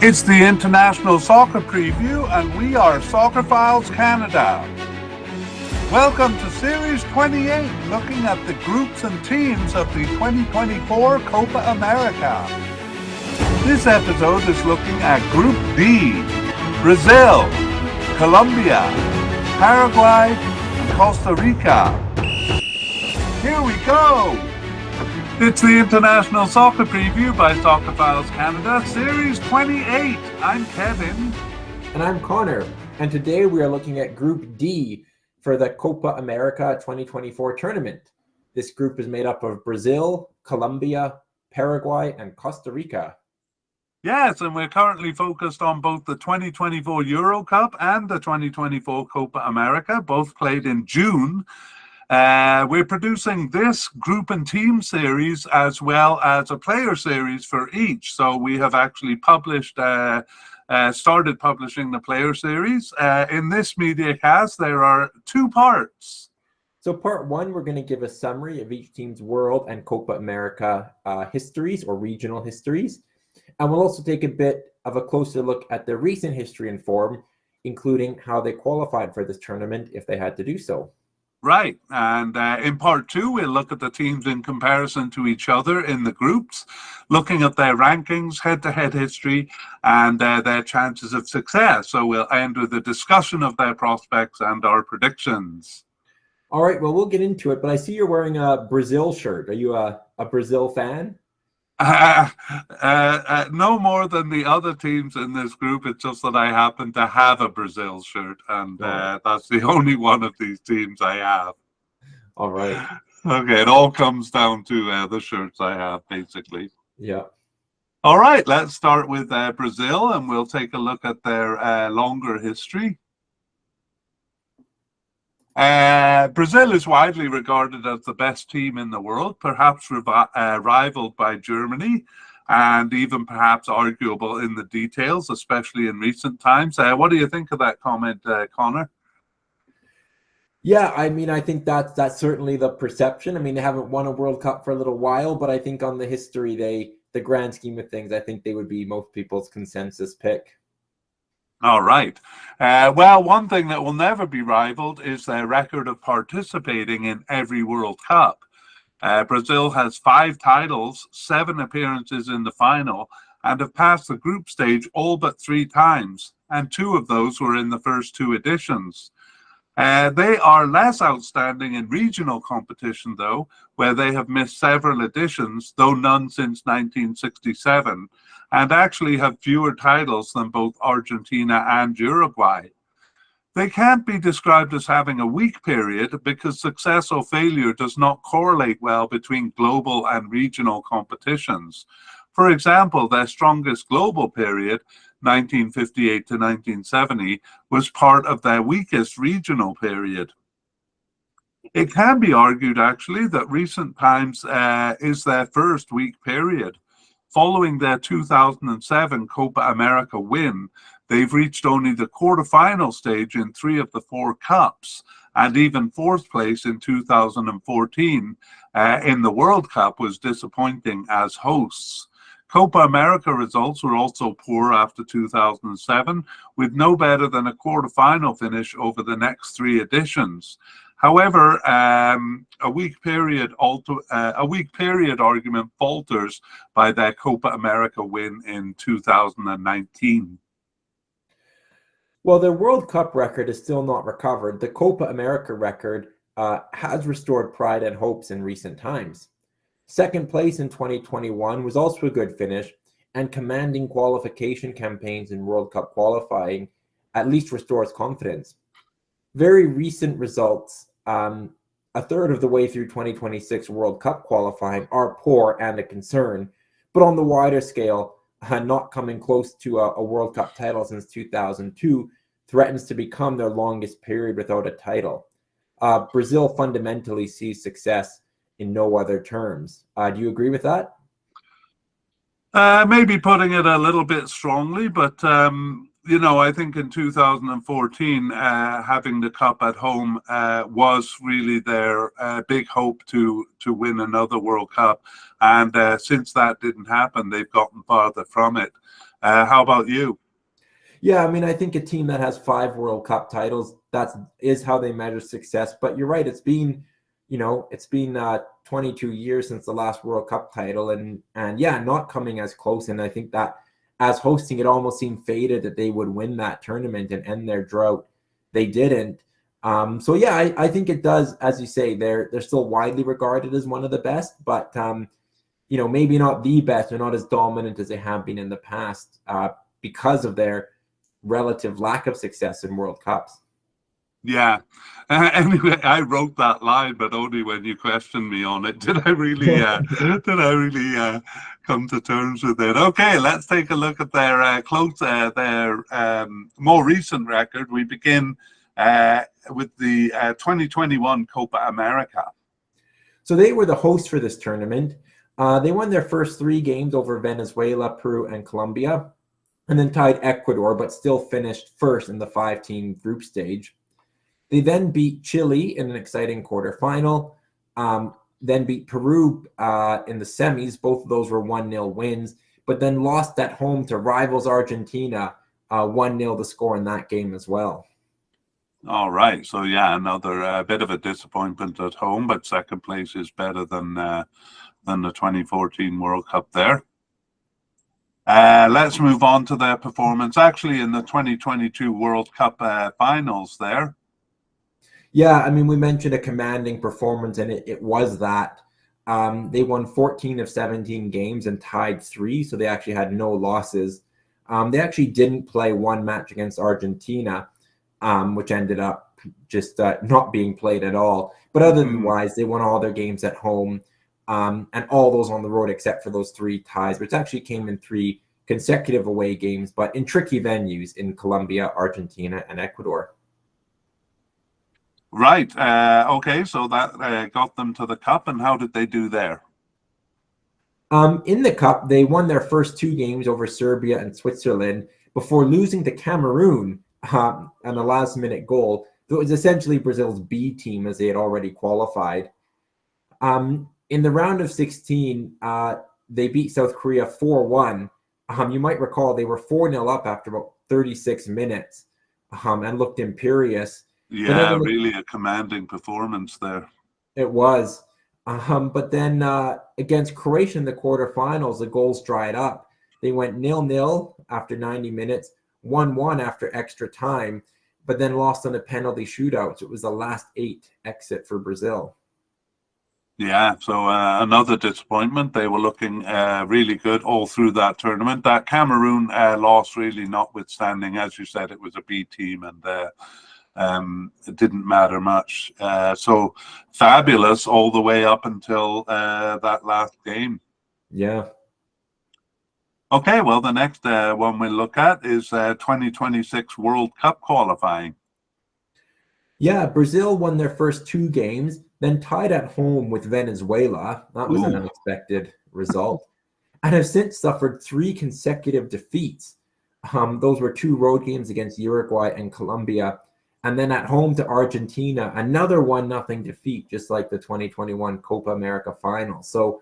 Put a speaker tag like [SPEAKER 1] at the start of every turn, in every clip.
[SPEAKER 1] It's the International Soccer Preview, and we are Soccer Files Canada. Welcome to Series 28, looking at the groups and teams of the 2024 Copa America. This episode is looking at Group D: Brazil, Colombia, Paraguay, and Costa Rica. Here we go! It's the International Soccer Preview by Soccer Files Canada, Series 28. I'm Kevin.
[SPEAKER 2] And I'm Connor. And today we are looking at Group D for the Copa America 2024 tournament. This group is made up of Brazil, Colombia, Paraguay, and Costa Rica.
[SPEAKER 1] Yes, and we're currently focused on both the 2024 Euro Cup and the 2024 Copa America, both played in June. We're producing this group and team series as well as a player series for each. So we have actually started publishing the player series. In this media cast, there are two parts.
[SPEAKER 2] So part one, we're going to give a summary of each team's World and Copa America histories or regional histories. And we'll also take a bit of a closer look at their recent history and form, including how they qualified for this tournament if they had to do so.
[SPEAKER 1] Right, and in part two, we'll look at the teams in comparison to each other in the groups, looking at their rankings, head-to-head history, and their chances of success. So we'll end with a discussion of their prospects and our predictions.
[SPEAKER 2] All right, well, we'll get into it, but I see you're wearing a Brazil shirt. Are you a Brazil fan?
[SPEAKER 1] No more than the other teams in this group. It's just that I happen to have a Brazil shirt, and that's the only one of these teams I have.
[SPEAKER 2] All right.
[SPEAKER 1] Okay, it all comes down to the shirts I have, basically.
[SPEAKER 2] Yeah.
[SPEAKER 1] All right, let's start with Brazil, and we'll take a look at their longer history. Brazil is widely regarded as the best team in the world, perhaps rivaled by Germany, and even perhaps arguable in the details, especially in recent times. What do you think of that comment, Connor?
[SPEAKER 2] Yeah, I mean, I think that's certainly the perception. I mean, they haven't won a World Cup for a little while, but I think on the history, the grand scheme of things, I think they would be most people's consensus pick.
[SPEAKER 1] All right. Well, one thing that will never be rivaled is their record of participating in every World Cup. Brazil has 5 titles, 7 appearances in the final, and have passed the group stage all but 3 times, and 2 of those were in the first 2 editions. They are less outstanding in regional competition, though, where they have missed several editions, though none since 1967, and actually have fewer titles than both Argentina and Uruguay. They can't be described as having a weak period because success or failure does not correlate well between global and regional competitions. For example, their strongest global period, 1958 to 1970, was part of their weakest regional period. It can be argued, actually, that recent times is their first weak period. Following their 2007 Copa America win, they've reached only the quarterfinal stage in 3 of the 4 cups, and even 4th place in 2014 in the World Cup was disappointing as hosts. Copa America results were also poor after 2007, with no better than a quarterfinal finish over the next 3 editions. However, a weak period argument falters by their Copa America win in 2019.
[SPEAKER 2] Well, their World Cup record is still not recovered. The Copa America record has restored pride and hopes in recent times. 2nd place in 2021 was also a good finish, and commanding qualification campaigns in World Cup qualifying at least restores confidence. Very recent results, a third of the way through 2026 World Cup qualifying, are poor and a concern, but on the wider scale, not coming close to a World Cup title since 2002 threatens to become their longest period without a title. Brazil fundamentally sees success in no other terms. Do you agree with that?
[SPEAKER 1] Maybe putting it a little bit strongly, but you know, I think in 2014, having the cup at home was really their big hope to win another World Cup. And since that didn't happen, they've gotten farther from it. How about you?
[SPEAKER 2] Yeah, I mean, I think a team that has 5 World Cup titles, that is how they measure success. But you're right, it's been, it's been 22 years since the last World Cup title, and yeah, not coming as close. And I think that as hosting, it almost seemed fated that they would win that tournament and end their drought. They didn't. So yeah, I think it does, as you say, they're still widely regarded as one of the best, but maybe not the best or not as dominant as they have been in the past because of their relative lack of success in World Cups.
[SPEAKER 1] Yeah. Anyway, I wrote that line, but only when you questioned me on it. Did I really? Come to terms with it? Okay, let's take a look at their more recent record. We begin with the 2021 Copa America.
[SPEAKER 2] So they were the host for this tournament. They won their first 3 games over Venezuela, Peru, and Colombia, and then tied Ecuador, but still finished first in the 5-team group stage. They then beat Chile in an exciting quarterfinal, then beat Peru in the semis. Both of those were 1-0 wins, but then lost at home to rivals Argentina, 1-0 the score in that game as well.
[SPEAKER 1] All right. So, yeah, another bit of a disappointment at home, but second place is better than the 2014 World Cup there. Let's move on to their performance actually in the 2022 World Cup finals there.
[SPEAKER 2] Yeah, I mean, we mentioned a commanding performance, and it was that. They won 14 of 17 games and tied 3, so they actually had no losses. They actually didn't play one match against Argentina, which ended up just not being played at all. But otherwise, they won all their games at home, and all those on the road except for those 3 ties, which actually came in 3 consecutive away games, but in tricky venues in Colombia, Argentina, and Ecuador.
[SPEAKER 1] Right. Okay. So that got them to the cup. And how did they do there?
[SPEAKER 2] In the cup, they won their first 2 games over Serbia and Switzerland before losing to Cameroon and a last-minute goal. It was essentially Brazil's B team, as they had already qualified. In the round of 16, they beat South Korea 4-1. You might recall they were 4-0 up after about 36 minutes and looked imperious.
[SPEAKER 1] Yeah, really a commanding performance there.
[SPEAKER 2] It was. But then against Croatia in the quarterfinals, the goals dried up. They went 0-0 after 90 minutes, 1-1 after extra time, but then lost on a penalty shootout. So it was the last 8 exit for Brazil.
[SPEAKER 1] Yeah, so another disappointment. They were looking really good all through that tournament. That Cameroon loss really notwithstanding, as you said, it was a B team and it didn't matter much. So fabulous all the way up until that last game.
[SPEAKER 2] Yeah.
[SPEAKER 1] Okay, well, the next one we'll look at is 2026 World Cup qualifying.
[SPEAKER 2] Yeah, Brazil won their first 2 games, then tied at home with Venezuela. That was an unexpected result. And have since suffered 3 consecutive defeats. Those were 2 road games against Uruguay and Colombia. And then at home to Argentina, another 1-0 defeat, just like the 2021 Copa America final. So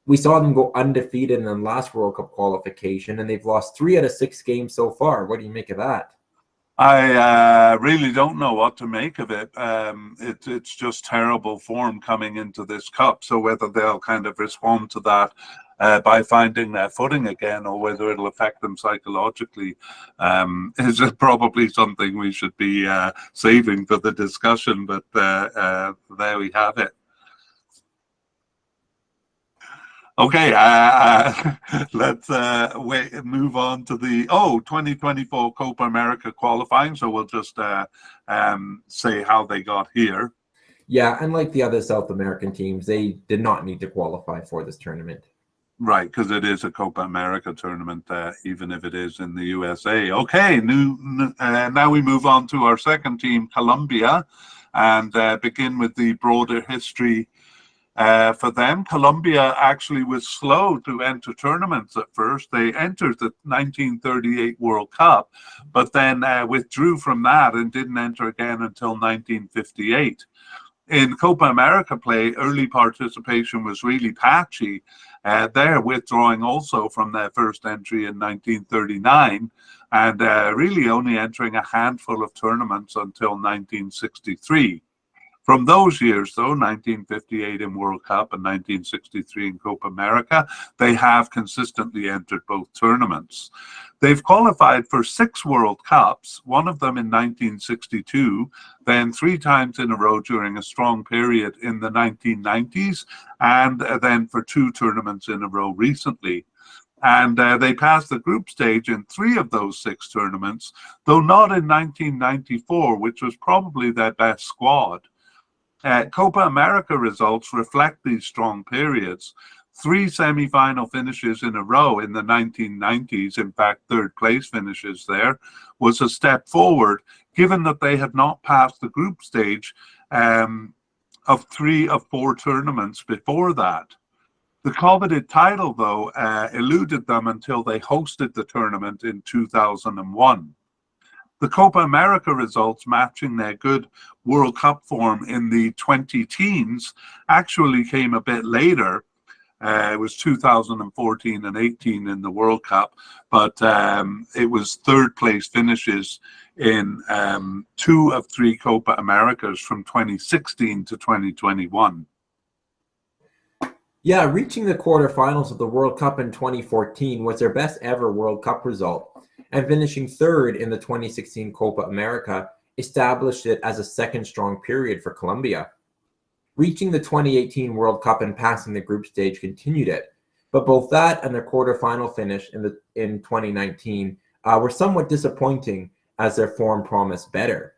[SPEAKER 2] we saw them go undefeated in the last World Cup qualification, and they've lost 3 out of 6 games so far. What do you make of that?
[SPEAKER 1] I really don't know what to make of it. It's just terrible form coming into this cup. So whether they'll kind of respond to that by finding their footing again, or whether it'll affect them psychologically, is probably something we should be saving for the discussion. But there we have it. Okay, let's move on to the 2024 Copa America qualifying. So we'll just say how they got here.
[SPEAKER 2] Yeah, unlike the other South American teams, they did not need to qualify for this tournament.
[SPEAKER 1] Right, because it is a Copa America tournament, even if it is in the USA. Okay, now we move on to our second team, Colombia, and begin with the broader history For them, Colombia actually was slow to enter tournaments at first. They entered the 1938 World Cup, but then withdrew from that and didn't enter again until 1958. In Copa America play, early participation was really patchy. They're withdrawing also from their first entry in 1939 and really only entering a handful of tournaments until 1963. From those years, though, 1958 in World Cup and 1963 in Copa America, they have consistently entered both tournaments. They've qualified for 6 World Cups, one of them in 1962, then 3 times in a row during a strong period in the 1990s, and then for 2 tournaments in a row recently. And they passed the group stage in 3 of those 6 tournaments, though not in 1994, which was probably their best squad. Copa America results reflect these strong periods. 3 semi-final finishes in a row in the 1990s, in fact, 3rd place finishes there, was a step forward, given that they had not passed the group stage of 3 of 4 tournaments before that. The coveted title, though, eluded them until they hosted the tournament in 2001. The Copa America results, matching their good World Cup form in the 2010s, actually came a bit later. It was 2014 and 18 in the World Cup, but it was 3rd place finishes in 2 of 3 Copa Americas from 2016 to 2021.
[SPEAKER 2] Yeah, reaching the quarterfinals of the World Cup in 2014 was their best ever World Cup result, and finishing 3rd in the 2016 Copa America established it as a second strong period for Colombia. Reaching the 2018 World Cup and passing the group stage continued it, but both that and their quarterfinal finish in 2019 were somewhat disappointing as their form promised better.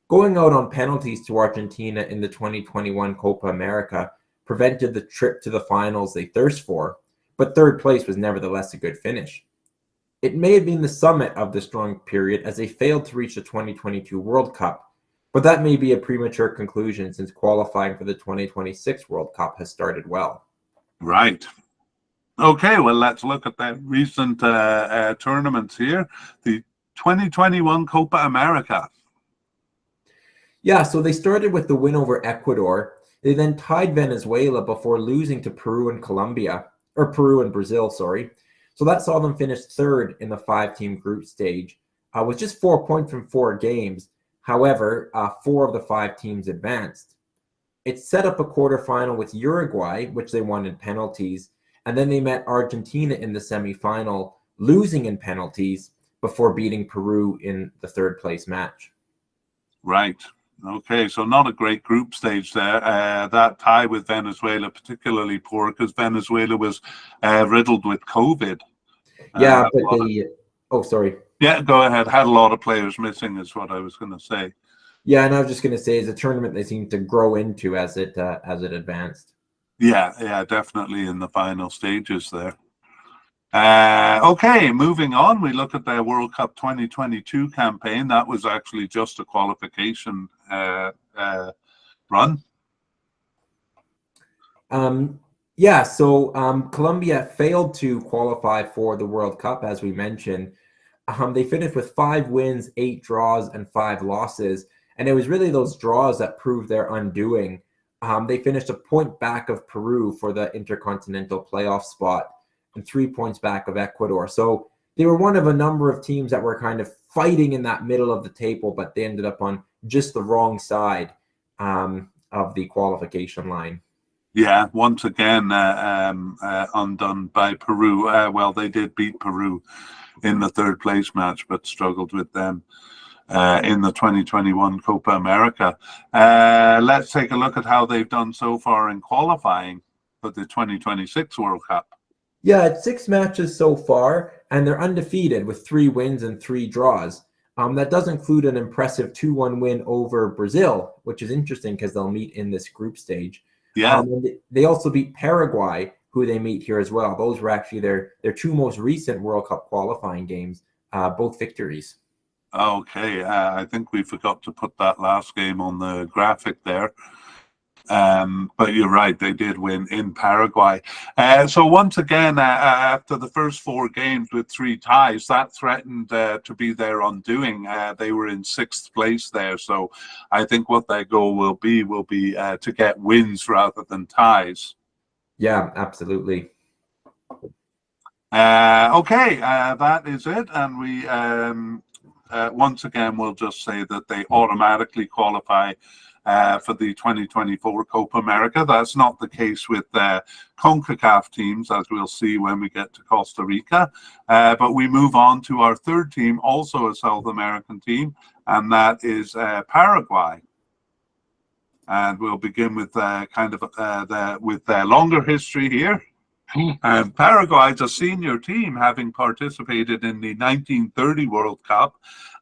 [SPEAKER 2] Going out on penalties to Argentina in the 2021 Copa America prevented the trip to the finals they thirst for, but 3rd place was nevertheless a good finish. It may have been the summit of the strong period as they failed to reach the 2022 World Cup, but that may be a premature conclusion since qualifying for the 2026 World Cup has started well.
[SPEAKER 1] Right. Okay, well, let's look at the recent tournaments here. The 2021 Copa America.
[SPEAKER 2] Yeah, so they started with the win over Ecuador. They then tied Venezuela before losing to Peru and Brazil, sorry. So that saw them finish 3rd in the 5-team group stage with just 4 points from 4 games. However, 4 of the 5 teams advanced. It set up a quarterfinal with Uruguay, which they won in penalties, and then they met Argentina in the semifinal, losing in penalties before beating Peru in the 3rd place match.
[SPEAKER 1] Right. Okay, so not a great group stage there. That tie with Venezuela, particularly poor because Venezuela was riddled with COVID.
[SPEAKER 2] Yeah, but sorry.
[SPEAKER 1] Yeah, go ahead. Had a lot of players missing is what I was going to say.
[SPEAKER 2] Yeah, and I was just going to say, it's a tournament they seemed to grow into as it advanced.
[SPEAKER 1] Yeah, definitely in the final stages there. Okay, moving on, we look at their World Cup 2022 campaign. That was actually just a qualification run.
[SPEAKER 2] Colombia failed to qualify for the World Cup, as we mentioned. They finished with 5 wins, 8 draws, and 5 losses. And it was really those draws that proved their undoing. They finished a point back of Peru for the Intercontinental playoff spot and 3 points back of Ecuador. So they were one of a number of teams that were kind of fighting in that middle of the table, but they ended up on just the wrong side of the qualification line.
[SPEAKER 1] Yeah, once again undone by Peru. Well, they did beat Peru in the 3rd place match, but struggled with them in the 2021 Copa America. Let's take a look at how they've done so far in qualifying for the 2026 World Cup.
[SPEAKER 2] Yeah, it's 6 matches so far, and they're undefeated with 3 wins and 3 draws. That does include an impressive 2-1 win over Brazil, which is interesting because they'll meet in this group stage.
[SPEAKER 1] Yeah.
[SPEAKER 2] They also beat Paraguay, who they meet here as well. Those were actually their 2 most recent World Cup qualifying games, both victories.
[SPEAKER 1] Okay, I think we forgot to put that last game on the graphic there. But you're right, they did win in Paraguay. So once again, after the first 4 games with 3 ties, that threatened to be their undoing. They were in 6th place there. So I think what their goal will be to get wins rather than ties.
[SPEAKER 2] Yeah, absolutely.
[SPEAKER 1] Okay, that is it. And we once again will just say that they automatically qualify for the 2024 Copa America. That's not the case with CONCACAF teams, as we'll see when we get to Costa Rica. But we move on to our 3rd team, also a South American team, and that is Paraguay. And we'll begin with with their longer history here. And Paraguay is a senior team, having participated in the 1930 World Cup,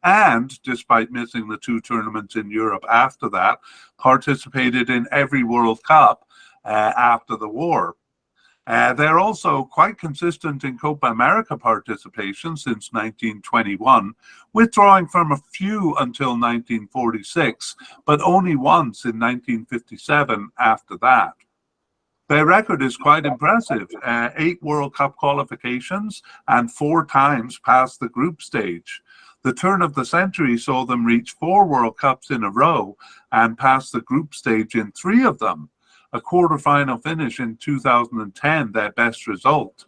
[SPEAKER 1] and despite missing the 2 tournaments in Europe after that, participated in every World Cup after the war. They're also quite consistent in Copa America participation since 1921, withdrawing from a few until 1946, but only once in 1957 after that. Their record is quite impressive, 8 World Cup qualifications and 4 times past the group stage. The turn of the century saw them reach 4 World Cups in a row and pass the group stage in 3 of them. A quarterfinal finish in 2010, their best result.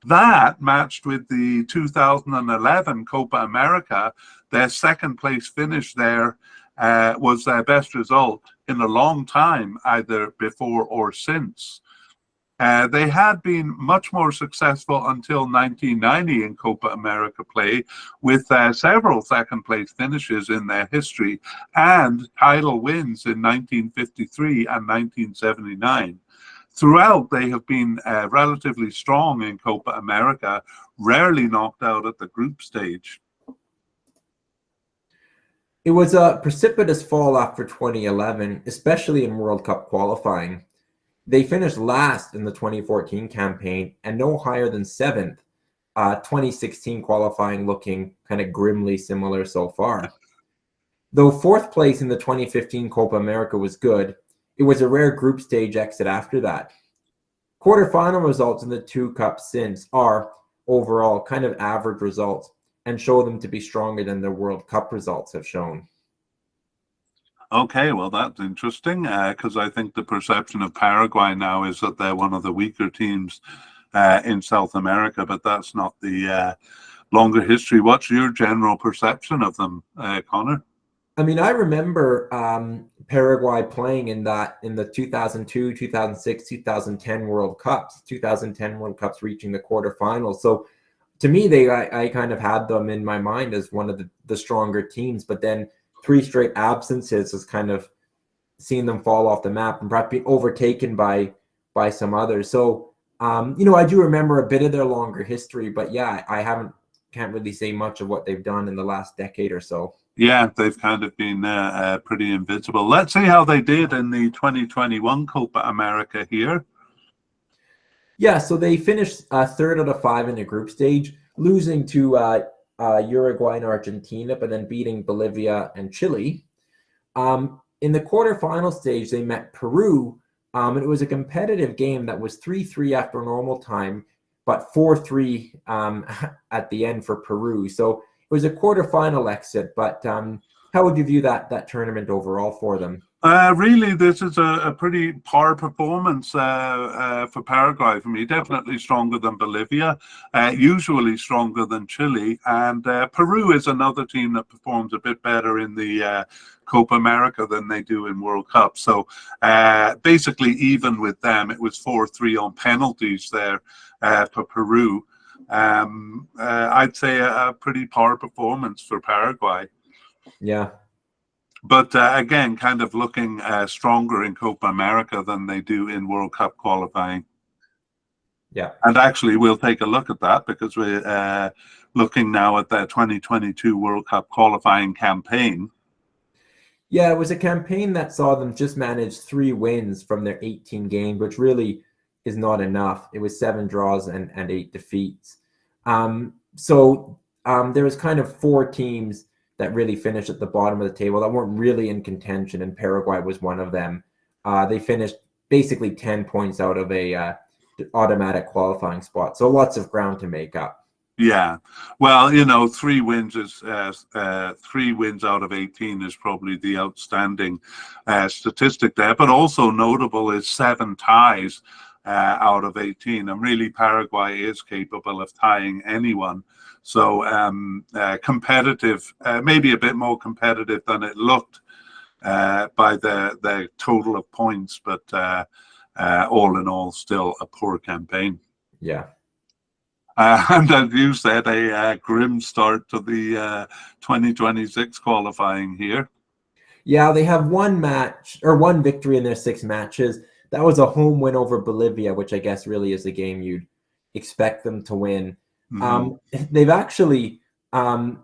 [SPEAKER 1] That, matched with the 2011 Copa America, their 2nd place finish there was their best result in a long time, either before or since. They had been much more successful until 1990 in Copa America play, with several 2nd place finishes in their history and title wins in 1953 and 1979. Throughout, they have been relatively strong in Copa America, rarely knocked out at the group stage.
[SPEAKER 2] It was a precipitous fall after 2011, especially in World Cup qualifying. They finished last in the 2014 campaign and no higher than 7th. 2016 qualifying looking kind of grimly similar so far. Though 4th place in the 2015 Copa America was good, it was a rare group stage exit after that. Quarterfinal results in the 2 cups since are, overall, kind of average results, and show them to be stronger than their World Cup results have shown.
[SPEAKER 1] Okay, well, that's interesting, because I think the perception of Paraguay now is that they're one of the weaker teams in South America, but that's not the longer history. What's your general perception of them, Connor?
[SPEAKER 2] I mean, I remember Paraguay playing in the 2002, 2006, 2010 World Cups, 2010 World Cups reaching the quarterfinals. So to me, I kind of had them in my mind as one of the stronger teams, but then 3 straight absences has kind of seen them fall off the map and perhaps be overtaken by some others. So, I do remember a bit of their longer history, but yeah, can't really say much of what they've done in the last decade or so.
[SPEAKER 1] Yeah, they've kind of been pretty invisible. Let's see how they did in the 2021 Copa America here.
[SPEAKER 2] Yeah, so they finished 3rd out of 5 in the group stage, losing to Uruguay and Argentina, but then beating Bolivia and Chile. In the quarterfinal stage, they met Peru, and it was a competitive game that was 3-3 after normal time, but 4-3 at the end for Peru. So it was a quarterfinal exit, but how would you view that tournament overall for them?
[SPEAKER 1] Really, this is a pretty par performance for Paraguay for me. Definitely stronger than Bolivia, usually stronger than Chile. And Peru is another team that performs a bit better in the Copa America than they do in World Cup. So basically, even with them, it was 4-3 on penalties there for Peru. I'd say a pretty par performance for Paraguay.
[SPEAKER 2] Yeah.
[SPEAKER 1] But again, kind of looking stronger in Copa America than they do in World Cup qualifying.
[SPEAKER 2] Yeah.
[SPEAKER 1] And actually, we'll take a look at that because we're looking now at the 2022 World Cup qualifying campaign.
[SPEAKER 2] Yeah, it was a campaign that saw them just manage 3 wins from their 18 games, which really is not enough. It was 7 draws and 8 defeats. So there was kind of 4 teams that really finished at the bottom of the table that weren't really in contention, and Paraguay was one of them. They finished basically 10 points out of a automatic qualifying spot. So lots of ground to make up.
[SPEAKER 1] Yeah, well, you know, 3 wins out of 18 is probably the outstanding statistic there. But also notable is 7 ties out of 18, and really Paraguay is capable of tying anyone. So competitive, maybe a bit more competitive than it looked by the total of points, but all in all, still a poor campaign.
[SPEAKER 2] Yeah.
[SPEAKER 1] And as you said, a grim start to the 2026 qualifying here.
[SPEAKER 2] Yeah, they have one victory in their 6 matches. That was a home win over Bolivia, which I guess really is a game you'd expect them to win. They've actually only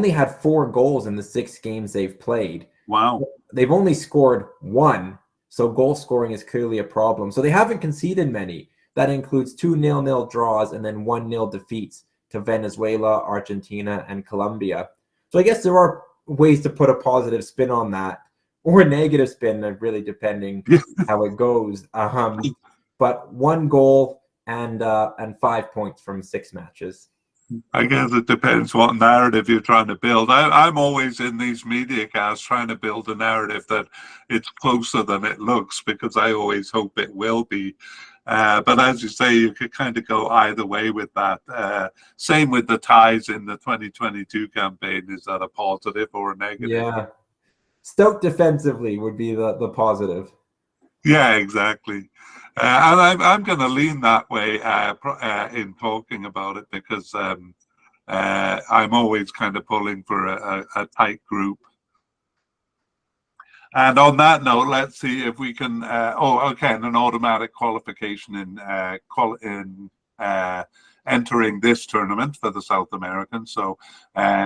[SPEAKER 2] had 4 goals in the 6 games they've played.
[SPEAKER 1] Wow.
[SPEAKER 2] They've only scored 1, so goal scoring is clearly a problem. So they haven't conceded many. That includes 2 0-0 draws and then 1-0 defeats to Venezuela, Argentina, and Colombia. So I guess there are ways to put a positive spin on that, or a negative spin, really depending how it goes. But 1 goal and 5 points from 6 matches.
[SPEAKER 1] I guess it depends what narrative you're trying to build. I'm always in these media casts trying to build a narrative that it's closer than it looks, because I always hope it will be. But as you say, you could kind of go either way with that. Same with the ties in the 2022 campaign. Is that a positive or a negative?
[SPEAKER 2] Yeah. Stoked defensively would be the positive.
[SPEAKER 1] Yeah, exactly. And I'm going to lean that way in talking about it, because I'm always kind of pulling for a tight group. And on that note, let's see if we can. An automatic qualification in entering this tournament for the South Americans. So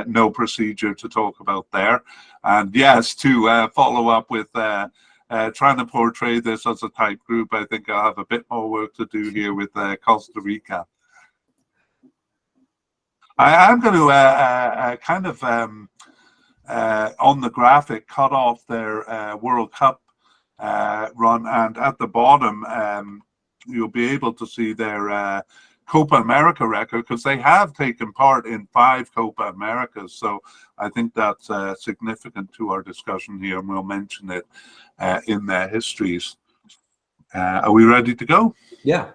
[SPEAKER 1] no procedure to talk about there. And yes, to follow up with trying to portray this as a tight group, I think I'll have a bit more work to do here with Costa Rica. I'm going to kind of. On the graphic, cut off their World Cup run, and at the bottom you'll be able to see their Copa America record, because they have taken part in 5 Copa Americas. So I think that's significant to our discussion here, and we'll mention it in their histories. Are we ready to go?
[SPEAKER 2] Yeah.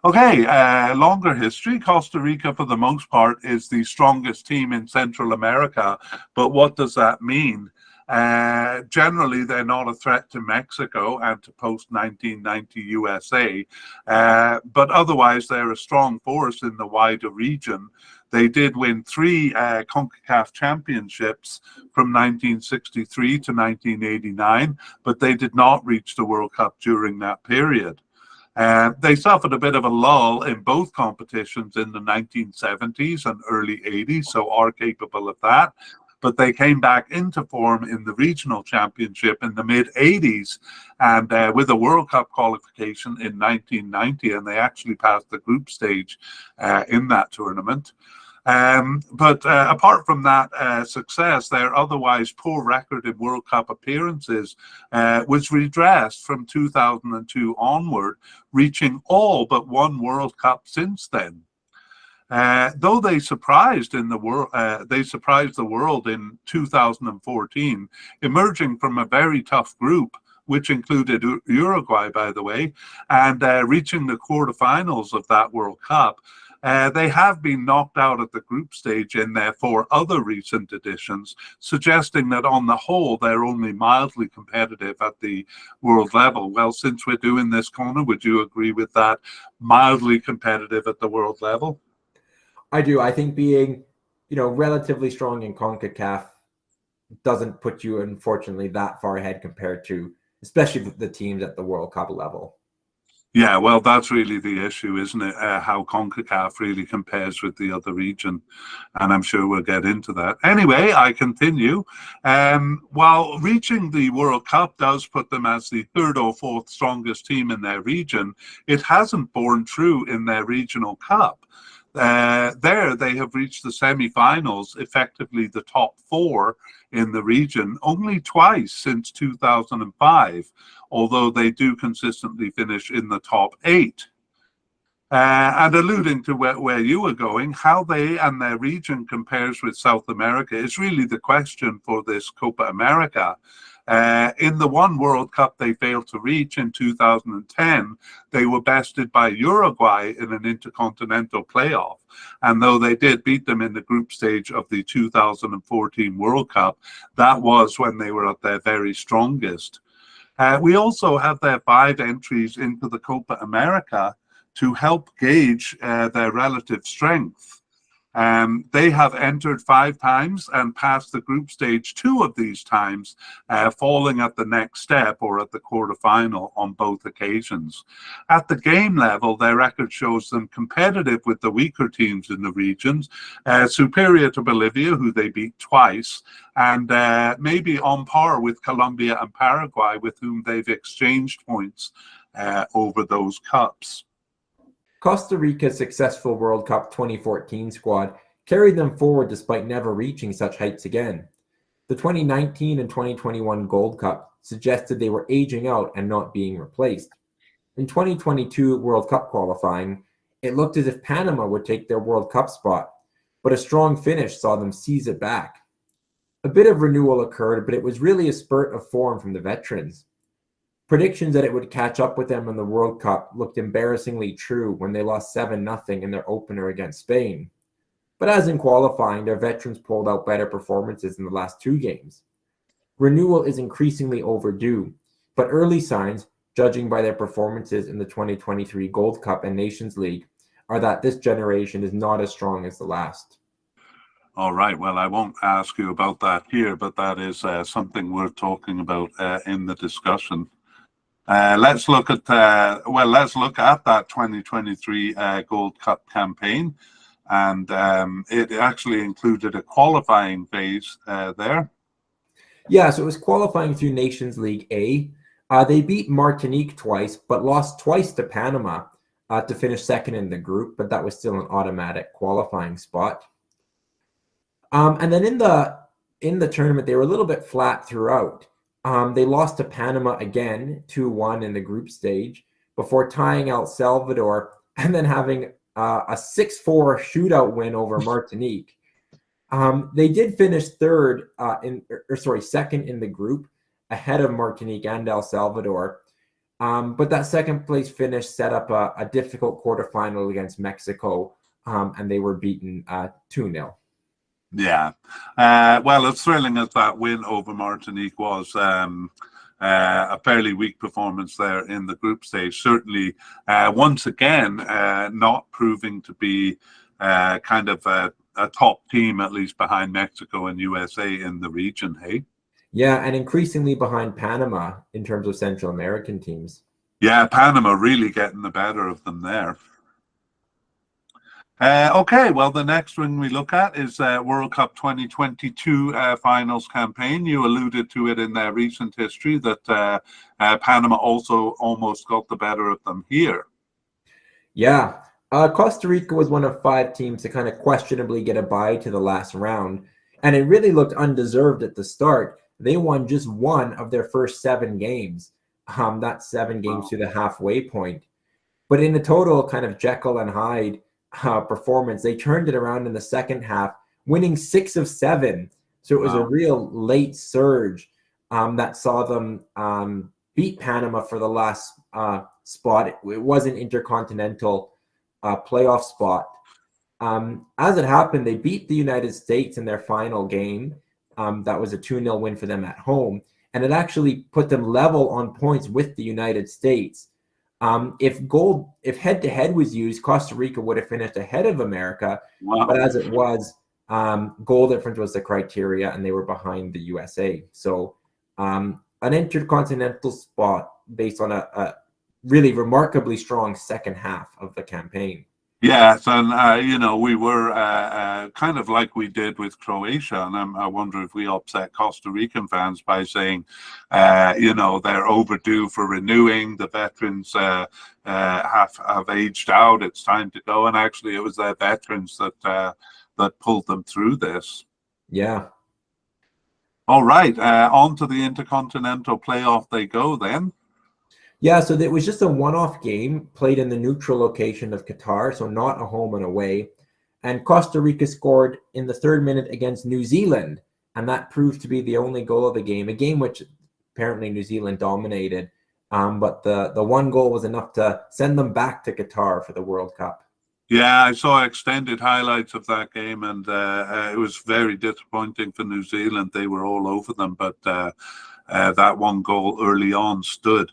[SPEAKER 1] Okay, longer history. Costa Rica, for the most part, is the strongest team in Central America. But what does that mean? Generally, they're not a threat to Mexico and to post-1990 USA. But otherwise, they're a strong force in the wider region. They did win 3 CONCACAF championships from 1963 to 1989, but they did not reach the World Cup during that period. They suffered a bit of a lull in both competitions in the 1970s and early 80s, so are capable of that. But they came back into form in the regional championship in the mid-80s, and with a World Cup qualification in 1990, and they actually passed the group stage in that tournament. But apart from that success, their otherwise poor record in World Cup appearances was redressed from 2002 onward, reaching all but 1 World Cup since then. Though they surprised the world in 2014, emerging from a very tough group, which included Uruguay, by the way, and reaching the quarterfinals of that World Cup. They have been knocked out at the group stage in their 4 other recent editions, suggesting that on the whole, they're only mildly competitive at the world level. Well, since we're doing this corner, would you agree with that? Mildly competitive at the world level?
[SPEAKER 2] I do. I think being, relatively strong in CONCACAF doesn't put you, unfortunately, that far ahead compared to, especially the teams at the World Cup level.
[SPEAKER 1] Yeah, well, that's really the issue, isn't it? How CONCACAF really compares with the other region. And I'm sure we'll get into that. Anyway, I continue. While reaching the World Cup does put them as the 3rd or 4th strongest team in their region, it hasn't borne true in their regional cup. there they have reached the semi-finals, effectively the top four in the region, only twice since 2005, although they do consistently finish in the top eight. And alluding to where you were going, how they and their region compares with South America is really the question for this Copa America. In the one World Cup they failed to reach in 2010, they were bested by Uruguay in an intercontinental playoff. And though they did beat them in the group stage of the 2014 World Cup, that was when they were at their very strongest. We also have their 5 entries into the Copa America to help gauge their relative strength. They have entered 5 times and passed the group stage 2 of these times, falling at the next step or at the quarterfinal on both occasions. At the game level, their record shows them competitive with the weaker teams in the regions, superior to Bolivia, who they beat twice, and maybe on par with Colombia and Paraguay, with whom they've exchanged points over those cups.
[SPEAKER 2] Costa Rica's successful World Cup 2014 squad carried them forward despite never reaching such heights again. The 2019 and 2021 Gold Cup suggested they were aging out and not being replaced. In 2022 World Cup qualifying, it looked as if Panama would take their World Cup spot, but a strong finish saw them seize it back. A bit of renewal occurred, but it was really a spurt of form from the veterans. Predictions that it would catch up with them in the World Cup looked embarrassingly true when they lost 7-0 in their opener against Spain. But as in qualifying, their veterans pulled out better performances in the last 2 games. Renewal is increasingly overdue, but early signs, judging by their performances in the 2023 Gold Cup and Nations League, are that this generation is not as strong as the last.
[SPEAKER 1] All right. Well, I won't ask you about that here, but that is something worth talking about in the discussion. Let's look at that 2023 Gold Cup campaign, and it actually included a qualifying phase there.
[SPEAKER 2] Yeah, so it was qualifying through Nations League A. They beat Martinique twice, but lost twice to Panama to finish second in the group, but that was still an automatic qualifying spot. And then in the tournament, they were a little bit flat throughout. They lost to Panama again, 2-1 in the group stage, before tying El Salvador and then having a 6-4 shootout win over Martinique. They did finish second in the group, ahead of Martinique and El Salvador. But that second place finish set up a difficult quarterfinal against Mexico, and they were beaten 2-0.
[SPEAKER 1] Yeah. Well, as thrilling as that win over Martinique was, a fairly weak performance there in the group stage. Certainly, once again, not proving to be kind of a top team, at least behind Mexico and USA in the region, hey?
[SPEAKER 2] Yeah, and increasingly behind Panama in terms of Central American teams.
[SPEAKER 1] Yeah, Panama really getting the better of them there. Okay, well, the next one we look at is World Cup 2022 finals campaign. You alluded to it in their recent history that Panama also almost got the better of them here.
[SPEAKER 2] Yeah, Costa Rica was one of 5 teams to kind of questionably get a bye to the last round, and it really looked undeserved at the start. They won just 1 of their first 7 games. That's 7 games to the halfway point. But in a total kind of Jekyll and Hyde performance, they turned it around in the second half, winning 6 of 7. So it was a real late surge that saw them beat Panama for the last spot. It was an intercontinental playoff spot. As it happened, they beat the United States in their final game. That was a 2-0 win for them at home, and it actually put them level on points with the United States. If head-to-head was used, Costa Rica would have finished ahead of America. Wow. But as it was, goal difference was the criteria, and they were behind the USA. So an intercontinental spot based on a really remarkably strong second half of the campaign.
[SPEAKER 1] Yes, and we were kind of like we did with Croatia, and I wonder if we upset Costa Rican fans by saying, they're overdue for renewing. The veterans have aged out. It's time to go. And actually, it was their veterans that pulled them through this.
[SPEAKER 2] Yeah.
[SPEAKER 1] All right, on to the intercontinental playoff they go then.
[SPEAKER 2] Yeah, so it was just a one-off game played in the neutral location of Qatar, so not a home and away. And Costa Rica scored in the 3rd minute against New Zealand, and that proved to be the only goal of the game, a game which apparently New Zealand dominated. But the one goal was enough to send them back to Qatar for the World Cup.
[SPEAKER 1] Yeah, I saw extended highlights of that game, and it was very disappointing for New Zealand. They were all over them, but that one goal early on stood.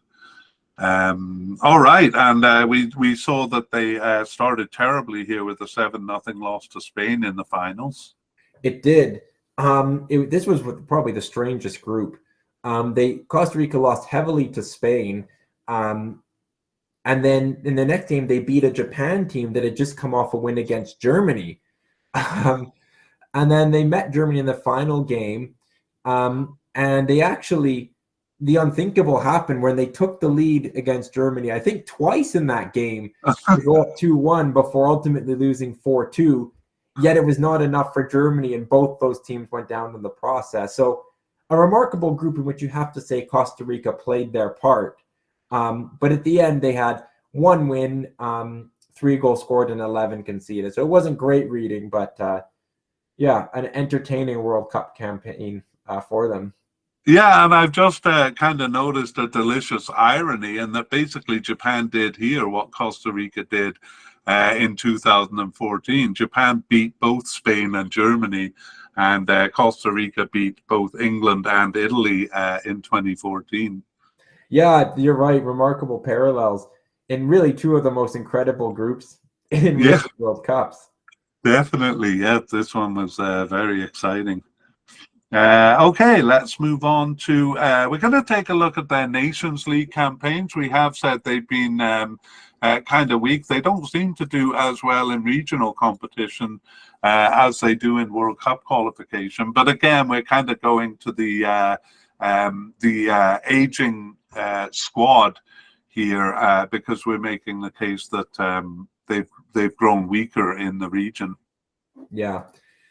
[SPEAKER 1] All right, and we saw that they started terribly here with a 7-0 loss to Spain in the finals.
[SPEAKER 2] It did. This was probably the strangest group. Costa Rica lost heavily to Spain, and then in the next game they beat a Japan team that had just come off a win against Germany, and then they met Germany in the final game, and the unthinkable happened when they took the lead against Germany, I think twice in that game, to go up 2-1 before ultimately losing 4-2. Yet it was not enough for Germany, and both those teams went down in the process. So a remarkable group in which you have to say Costa Rica played their part. But at the end, they had 1 win, 3 goals scored, and 11 conceded. So it wasn't great reading, but yeah, an entertaining World Cup campaign for them.
[SPEAKER 1] Yeah, and I've just kind of noticed a delicious irony in that basically Japan did here what Costa Rica did in 2014. Japan beat both Spain and Germany, and Costa Rica beat both England and Italy in 2014.
[SPEAKER 2] Yeah, you're right. Remarkable parallels in really 2 of the most incredible groups in
[SPEAKER 1] Yeah,
[SPEAKER 2] recent World Cups.
[SPEAKER 1] definitely. Yeah, this one was very exciting. Okay, let's move on to. We're going to take a look at their Nations League campaigns. We have said they've been kind of weak. They don't seem to do as well in regional competition as they do in World Cup qualification. But again, we're kind of going to the aging squad here because we're making the case that they've grown weaker in the region.
[SPEAKER 2] Yeah.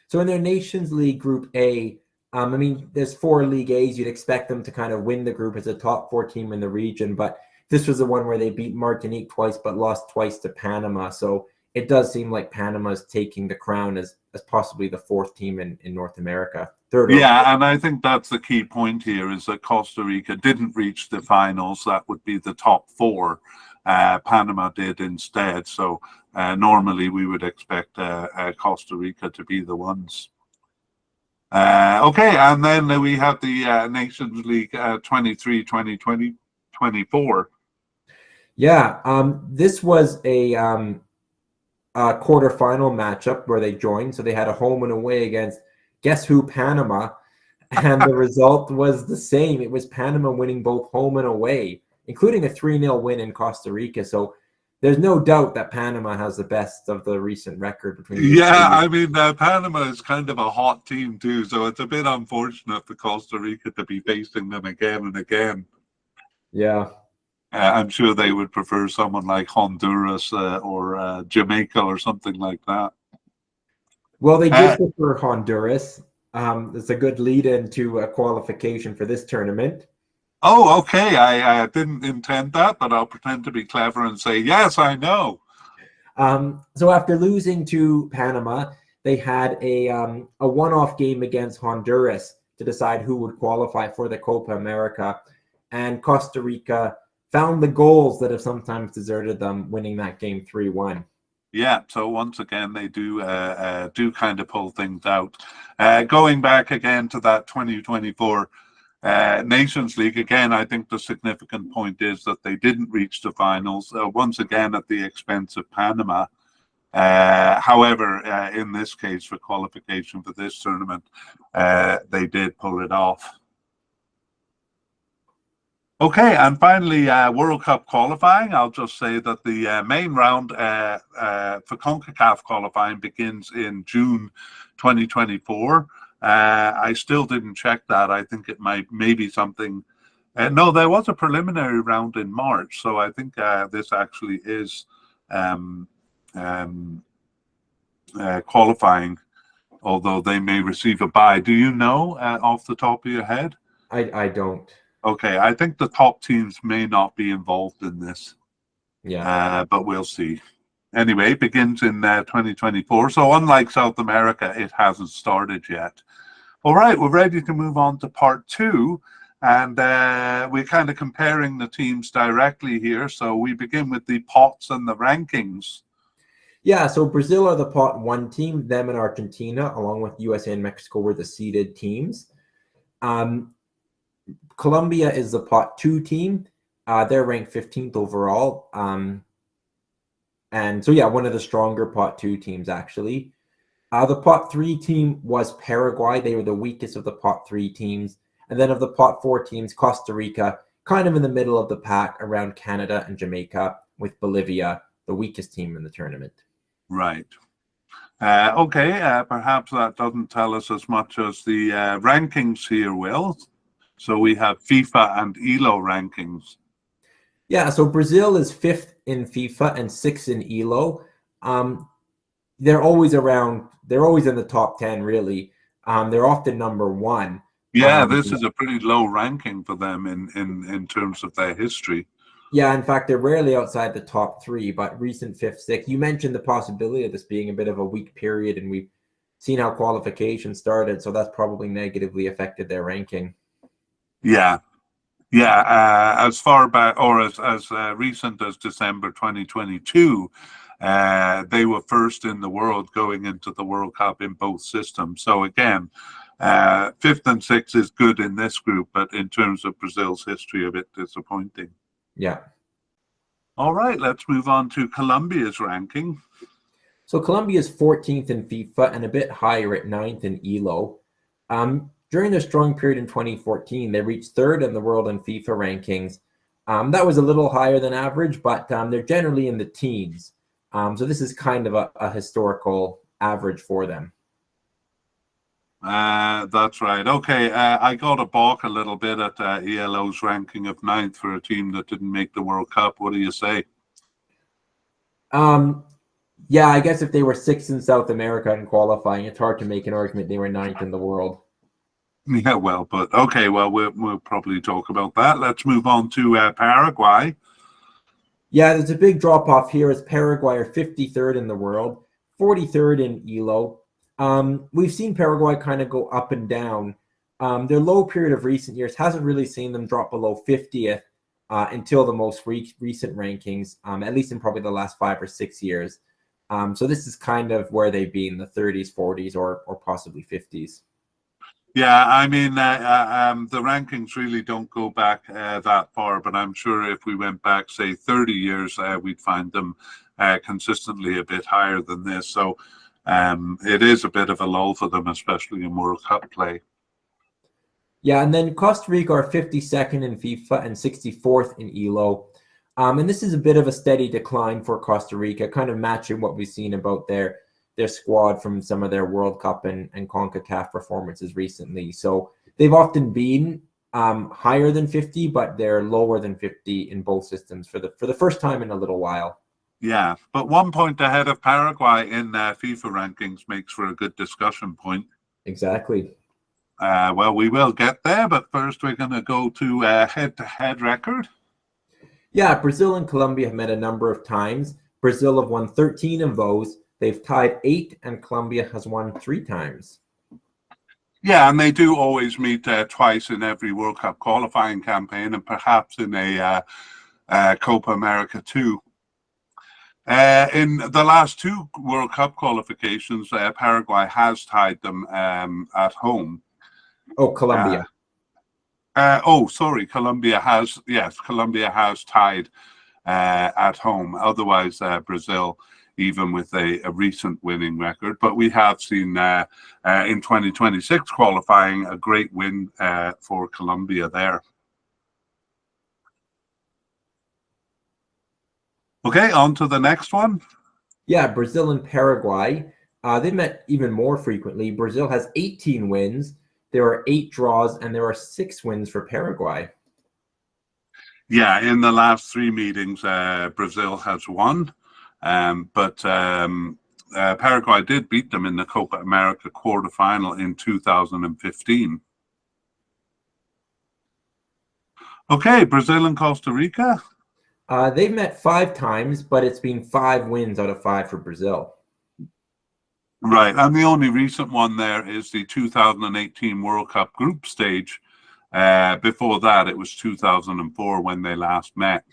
[SPEAKER 2] So in their Nations League Group A, I mean, there's 4 League A's. You'd expect them to kind of win the group as a top 4 team in the region, but this was the one where they beat Martinique twice, but lost twice to Panama. So it does seem like Panama's taking the crown as possibly the 4th team in North America.
[SPEAKER 1] Yeah, and I think that's the key point here is that Costa Rica didn't reach the finals. That would be the top 4. Panama did instead. So normally we would expect Costa Rica to be the ones. Okay, and then we have the Nations League 23, 2020, 24.
[SPEAKER 2] Yeah, this was a quarterfinal matchup where they joined. So they had a home and away against guess who, Panama, and the result was the same. It was Panama winning both home and away, including a 3-0 win in Costa Rica. So there's no doubt that Panama has the best of the recent record between these
[SPEAKER 1] Yeah,
[SPEAKER 2] two.
[SPEAKER 1] I mean, Panama is kind of a hot team too, so it's a bit unfortunate for Costa Rica to be facing them again and again.
[SPEAKER 2] Yeah.
[SPEAKER 1] I'm sure they would prefer someone like Honduras or Jamaica or something like that.
[SPEAKER 2] Well, they did prefer Honduras. It's a good lead into a qualification for this tournament.
[SPEAKER 1] Oh, okay. I didn't intend that, but I'll pretend to be clever and say, yes, I know.
[SPEAKER 2] So after losing to Panama, they had a one-off game against Honduras to decide who would qualify for the Copa America. And Costa Rica found the goals that have sometimes deserted them, winning that game 3-1.
[SPEAKER 1] Yeah, so once again, they do kind of pull things out. Going back again to that 2024 Nations League, again, I think the significant point is that they didn't reach the finals, once again at the expense of Panama. However, in this case, for qualification for this tournament, they did pull it off. Okay, and finally, World Cup qualifying. I'll just say that the main round for CONCACAF qualifying begins in June 2024. I still didn't check that. I think it maybe something. No, there was a preliminary round in March, so I think this actually is qualifying, although they may receive a bye. Do you know off the top of your head?
[SPEAKER 2] I don't.
[SPEAKER 1] Okay, I think the top teams may not be involved in this.
[SPEAKER 2] Yeah.
[SPEAKER 1] But we'll see. Anyway, it begins in 2024. So unlike South America, it hasn't started yet. All right, we're ready to move on to part two. And we're kind of comparing the teams directly here. So we begin with the pots and the rankings.
[SPEAKER 2] Yeah, so Brazil are the pot one team. Them and Argentina, along with USA and Mexico, were the seeded teams. Colombia is the pot two team. They're ranked 15th overall. And so, yeah, one of the stronger pot two teams, actually. The pot three team was Paraguay. They were the weakest of the pot three teams. And then of the pot four teams, Costa Rica, kind of in the middle of the pack around Canada and Jamaica, with Bolivia, the weakest team in the tournament.
[SPEAKER 1] Right. Okay, perhaps that doesn't tell us as much as the rankings here will. So we have FIFA and ELO rankings.
[SPEAKER 2] Yeah, so Brazil is 5th in FIFA and 6th in ELO. They're always around, they're always in the top 10, really. They're often number one.
[SPEAKER 1] Yeah, this is a pretty low ranking for them in terms of their history.
[SPEAKER 2] Yeah, in fact, they're rarely outside the top 3, but recent 5th, 6th. You mentioned the possibility of this being a bit of a weak period, and we've seen how qualification started, so that's probably negatively affected their ranking.
[SPEAKER 1] Yeah. Yeah, as far back or as recent as December 2022, they were first in the world going into the World Cup in both systems. So again, 5th and 6th is good in this group, but in terms of Brazil's history, a bit disappointing.
[SPEAKER 2] Yeah.
[SPEAKER 1] All right, let's move on to Colombia's ranking.
[SPEAKER 2] So Colombia is 14th in FIFA and a bit higher at 9th in ELO. During their strong period in 2014, they reached 3rd in the world in FIFA rankings. That was a little higher than average, but they're generally in the teens. So this is kind of a historical average for them.
[SPEAKER 1] That's right. Okay, I got a balk a little bit at ELO's ranking of 9th for a team that didn't make the World Cup. What do you say?
[SPEAKER 2] Yeah, I guess if they were 6th in South America in qualifying, it's hard to make an argument they were 9th in the world.
[SPEAKER 1] Yeah, well, but okay, well, we'll probably talk about that. Let's move on to Paraguay.
[SPEAKER 2] Yeah, there's a big drop off here as Paraguay are 53rd in the world, 43rd in ELO. We've seen Paraguay kind of go up and down. Their low period of recent years hasn't really seen them drop below 50th until the most recent rankings, at least in probably the last 5 or 6 years. So this is kind of where they've been, the 30s, 40s, or possibly 50s.
[SPEAKER 1] Yeah, I mean, the rankings really don't go back that far, but I'm sure if we went back, say, 30 years, we'd find them consistently a bit higher than this. So it is a bit of a lull for them, especially in World Cup play.
[SPEAKER 2] Yeah, and then Costa Rica are 52nd in FIFA and 64th in ELO. And this is a bit of a steady decline for Costa Rica, kind of matching what we've seen about their squad from some of their World Cup and CONCACAF performances recently. So they've often been higher than 50, but they're lower than 50 in both systems for the first time in a little while.
[SPEAKER 1] Yeah, but 1 point ahead of Paraguay in FIFA rankings makes for a good discussion point.
[SPEAKER 2] Exactly.
[SPEAKER 1] Well, we will get there, but first we're going to go to head-to-head record.
[SPEAKER 2] Yeah, Brazil and Colombia have met a number of times. Brazil have won 13 of those. They've tied 8, and Colombia has won 3 times.
[SPEAKER 1] Yeah, and they do always meet twice in every World Cup qualifying campaign, and perhaps in a Copa America too. In the last 2 World Cup qualifications, Paraguay has tied them at home.
[SPEAKER 2] Oh, Colombia.
[SPEAKER 1] Sorry, Colombia has tied at home. Otherwise, Brazil, even with a recent winning record. But we have seen in 2026 qualifying a great win for Colombia there. Okay, on to the next one.
[SPEAKER 2] Yeah, Brazil and Paraguay. They met even more frequently. Brazil has 18 wins. There are 8 draws, and there are 6 wins for Paraguay.
[SPEAKER 1] Yeah, in the last 3 meetings, Brazil has won, but Paraguay did beat them in the Copa America quarterfinal in 2015. Okay, Brazil and Costa Rica.
[SPEAKER 2] They've met 5 times, but it's been 5 wins out of 5 for Brazil.
[SPEAKER 1] Right, and the only recent one there is the 2018 World Cup group stage. Before that, it was 2004 when they last met.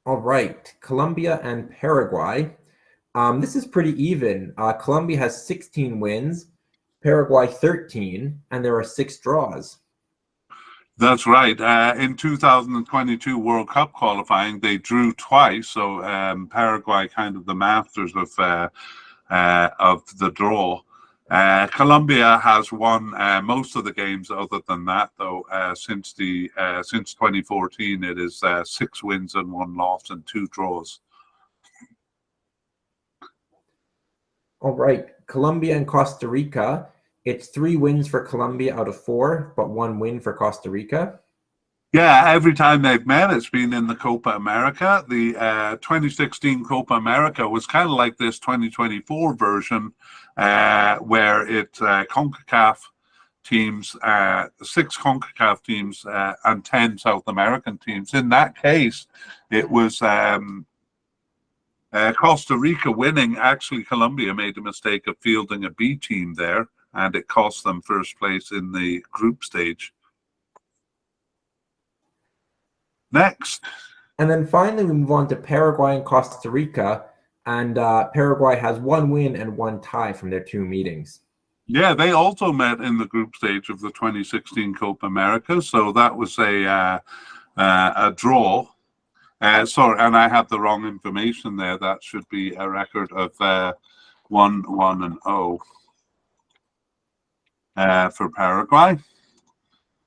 [SPEAKER 2] All right, Colombia and Paraguay. This is pretty even. Colombia has 16 wins, Paraguay 13, and there are 6 draws.
[SPEAKER 1] That's right. In 2022 World Cup qualifying, they drew twice. So Paraguay, kind of the masters of the draw. Colombia has won most of the games. Other than that, though, since 2014, it is 6 wins and 1 loss and 2 draws.
[SPEAKER 2] All right, Colombia and Costa Rica. It's 3 wins for Colombia out of 4, but 1 win for Costa Rica.
[SPEAKER 1] Yeah, every time they've met, it's been in the Copa America. The 2016 Copa America was kind of like this 2024 version, where it's CONCACAF teams, 6 CONCACAF teams, and 10 South American teams. In that case, it was Costa Rica winning. Actually, Colombia made the mistake of fielding a B team there, and it cost them first place in the group stage. Next.
[SPEAKER 2] And then finally, we move on to Paraguay and Costa Rica. And Paraguay has 1 win and 1 tie from their 2 meetings.
[SPEAKER 1] Yeah, they also met in the group stage of the 2016 Copa America. So that was a draw. Sorry, and I had the wrong information there. That should be a record of 1-1-0 for Paraguay.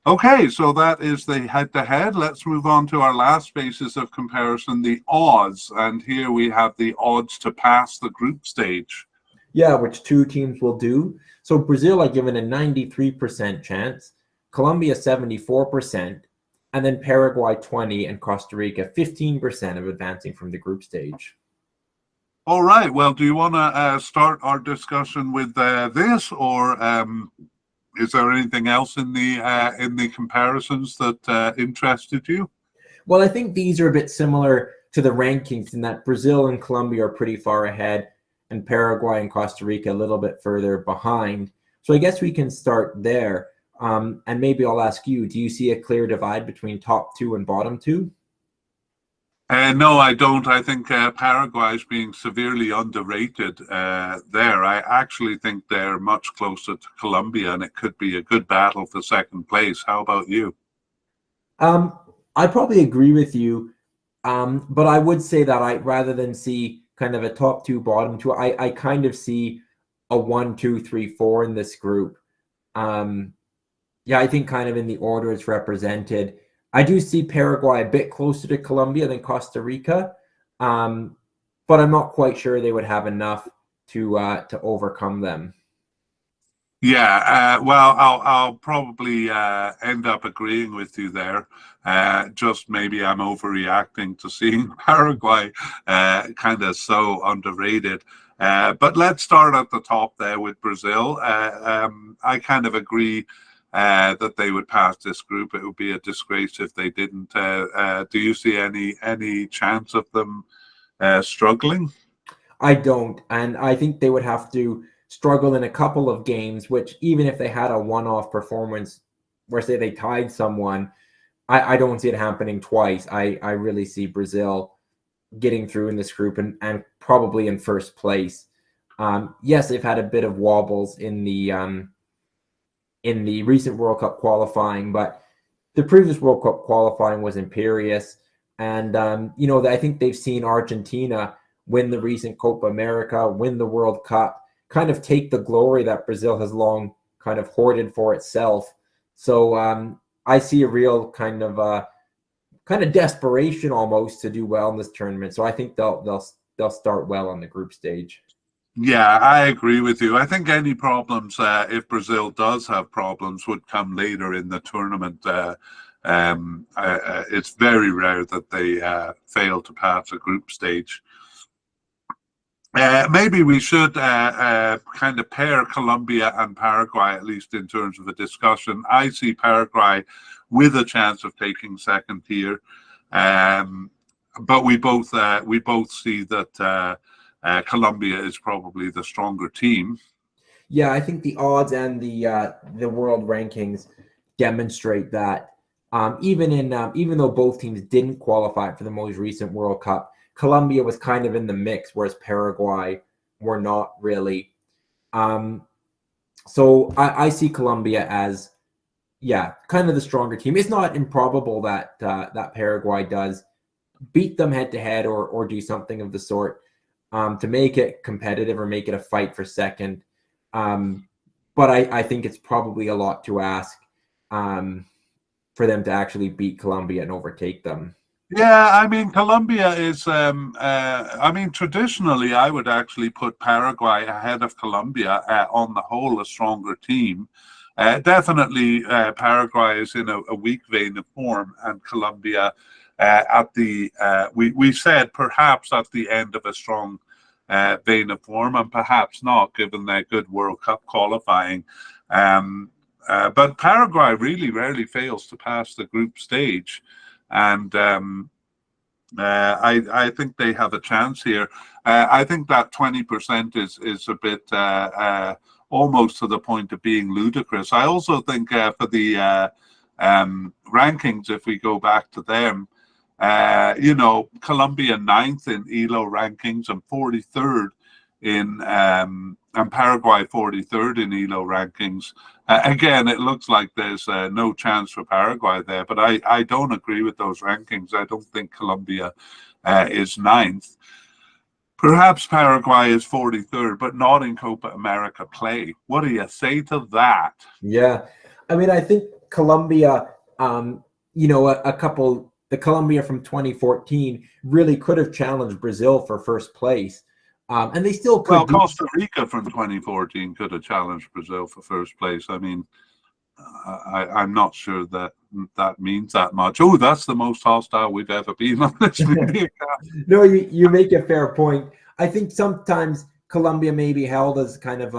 [SPEAKER 1] Okay, so that is the head-to-head. Let's move on to our last basis of comparison, the odds. And here we have the odds to pass the group stage.
[SPEAKER 2] Yeah, which 2 teams will do. So Brazil are given a 93% chance, Colombia 74%, and then Paraguay 20% and Costa Rica 15% of advancing from the group stage.
[SPEAKER 1] All right. Well, do you want to start our discussion with this, or is there anything else in the comparisons that interested you?
[SPEAKER 2] Well, I think these are a bit similar to the rankings in that Brazil and Colombia are pretty far ahead, and Paraguay and Costa Rica a little bit further behind. So I guess we can start there. And maybe I'll ask you, do you see a clear divide between top 2 and bottom 2?
[SPEAKER 1] No, I don't. I think Paraguay is being severely underrated there. I actually think they're much closer to Colombia, and it could be a good battle for second place. How about you?
[SPEAKER 2] I probably agree with you, but I would say that rather than see kind of a top 2, bottom 2, I kind of see a 1, 2, 3, 4 in this group. Yeah, I think kind of in the order it's represented. I do see Paraguay a bit closer to Colombia than Costa Rica, but I'm not quite sure they would have enough to overcome them.
[SPEAKER 1] Yeah, well, I'll probably end up agreeing with you there. Just maybe I'm overreacting to seeing Paraguay kind of so underrated. But let's start at the top there with Brazil. I kind of agree that they would pass this group. It would be a disgrace if they didn't. Do you see any chance of them struggling?
[SPEAKER 2] I don't, and I think they would have to struggle in a couple of games, which even if they had a one-off performance where, say, they tied someone, I don't see it happening twice. I really see Brazil getting through in this group and probably in first place. Yes, they've had a bit of wobbles in the recent World Cup qualifying, but the previous World Cup qualifying was imperious. And, I think they've seen Argentina win the recent Copa America, win the World Cup, kind of take the glory that Brazil has long kind of hoarded for itself. So I see a real kind of desperation almost to do well in this tournament. So I think they'll start well on the group stage.
[SPEAKER 1] Yeah, I agree with you. I think any problems, if Brazil does have problems, would come later in the tournament. It's very rare that they fail to pass a group stage. Maybe we should kind of pair Colombia and Paraguay, at least in terms of a discussion. I see Paraguay with a chance of taking second tier, but we both see that Colombia is probably the stronger team.
[SPEAKER 2] Yeah, I think the odds and the world rankings demonstrate that. Even though both teams didn't qualify for the most recent World Cup, Colombia was kind of in the mix, whereas Paraguay were not really. So I see Colombia as, yeah, kind of the stronger team. It's not improbable that that Paraguay does beat them head to head or do something of the sort to make it competitive or make it a fight for second. But I think it's probably a lot to ask for them to actually beat Colombia and overtake them.
[SPEAKER 1] Yeah, I mean, Colombia is, I mean, traditionally, I would actually put Paraguay ahead of Colombia, on the whole, a stronger team. Definitely, Paraguay is in a weak vein of form, and Colombia we said perhaps at the end of a strong vein of form, and perhaps not, given their good World Cup qualifying. But Paraguay really rarely fails to pass the group stage. And I think they have a chance here. I think that 20% is a bit almost to the point of being ludicrous. I also think for the rankings, if we go back to them, Colombia 9th in ELO rankings and 43rd in and Paraguay 43rd in ELO rankings. Again, it looks like there's no chance for Paraguay there, but I don't agree with those rankings. I don't think Colombia is 9th. Perhaps Paraguay is 43rd, but not in Copa America play. What do you say to that?
[SPEAKER 2] Yeah, I mean, I think Colombia, the Colombia from 2014 really could have challenged Brazil for first place. And they still could.
[SPEAKER 1] Well, Costa Rica from 2014 could have challenged Brazil for first place. I mean, I'm not sure that means that much. Oh, that's the most hostile we've ever been on this media.
[SPEAKER 2] No, you make a fair point. I think sometimes Colombia may be held as kind of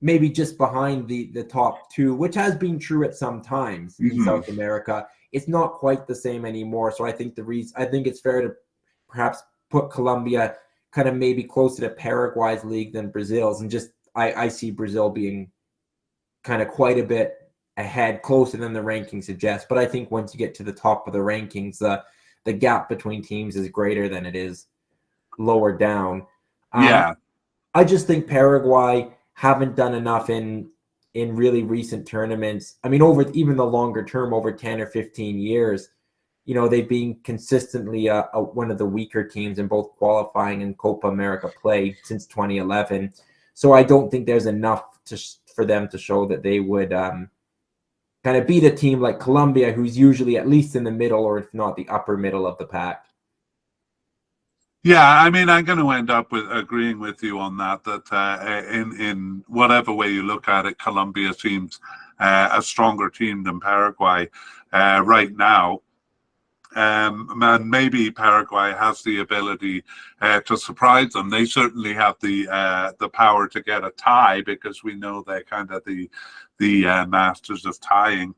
[SPEAKER 2] maybe just behind the top two, which has been true at some times in South America. It's not quite the same anymore. So I think it's fair to perhaps put Colombia kind of maybe closer to Paraguay's league than Brazil's, and just I see Brazil being kind of quite a bit ahead, closer than the rankings suggest. But I think once you get to the top of the rankings, the gap between teams is greater than it is lower down.
[SPEAKER 1] Yeah,
[SPEAKER 2] I just think Paraguay haven't done enough in really recent tournaments. I mean, over even the longer term, over 10 or 15 years. They've been consistently one of the weaker teams in both qualifying and Copa America play since 2011. So I don't think there's enough for them to show that they would kind of beat a team like Colombia, who's usually at least in the middle, or if not the upper middle of the pack.
[SPEAKER 1] Yeah, I mean, I'm going to end up with agreeing with you on that. That in whatever way you look at it, Colombia seems a stronger team than Paraguay right now. And maybe Paraguay has the ability to surprise them. They certainly have the power to get a tie, because we know they're kind of the masters of tying.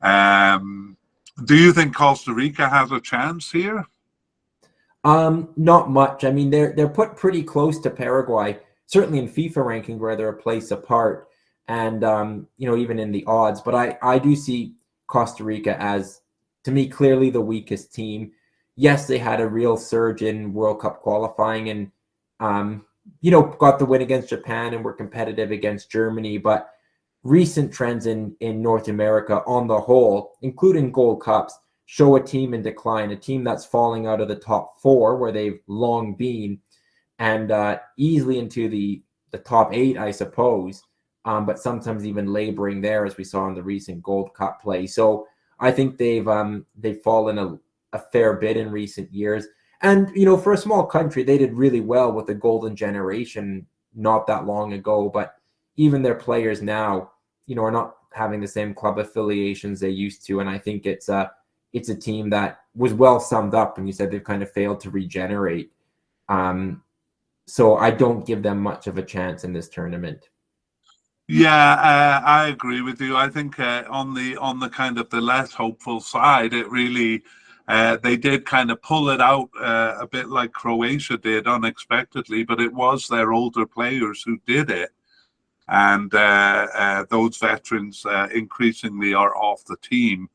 [SPEAKER 1] Do you think Costa Rica has a chance here?
[SPEAKER 2] Not much. I mean, they're put pretty close to Paraguay, certainly in FIFA ranking, where they're a place apart, and even in the odds. But I do see Costa Rica as, to me, clearly the weakest team. Yes, they had a real surge in World Cup qualifying and, got the win against Japan and were competitive against Germany. But recent trends in North America on the whole, including Gold Cups, show a team in decline, a team that's falling out of the top 4, where they've long been, and easily into the top 8, I suppose. but sometimes even laboring there, as we saw in the recent Gold Cup play. So I think they've fallen a fair bit in recent years. And, for a small country, they did really well with the golden generation not that long ago. But even their players now, are not having the same club affiliations they used to. And I think it's a team that was well summed up when you said they've kind of failed to regenerate. So I don't give them much of a chance in this tournament.
[SPEAKER 1] Yeah, I agree with you. I think on the kind of the less hopeful side, it really they did kind of pull it out a bit like Croatia did unexpectedly, but it was their older players who did it, and those veterans increasingly are off the team.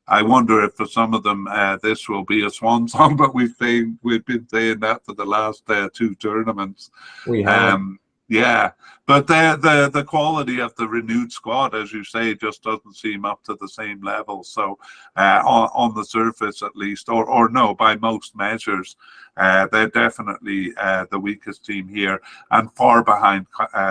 [SPEAKER 1] I wonder if for some of them this will be a swan song, but we've been saying that for the last two tournaments.
[SPEAKER 2] We have.
[SPEAKER 1] Yeah, but the quality of the renewed squad, as you say, just doesn't seem up to the same level. So on the surface, at least, or no, by most measures, they're definitely the weakest team here and far behind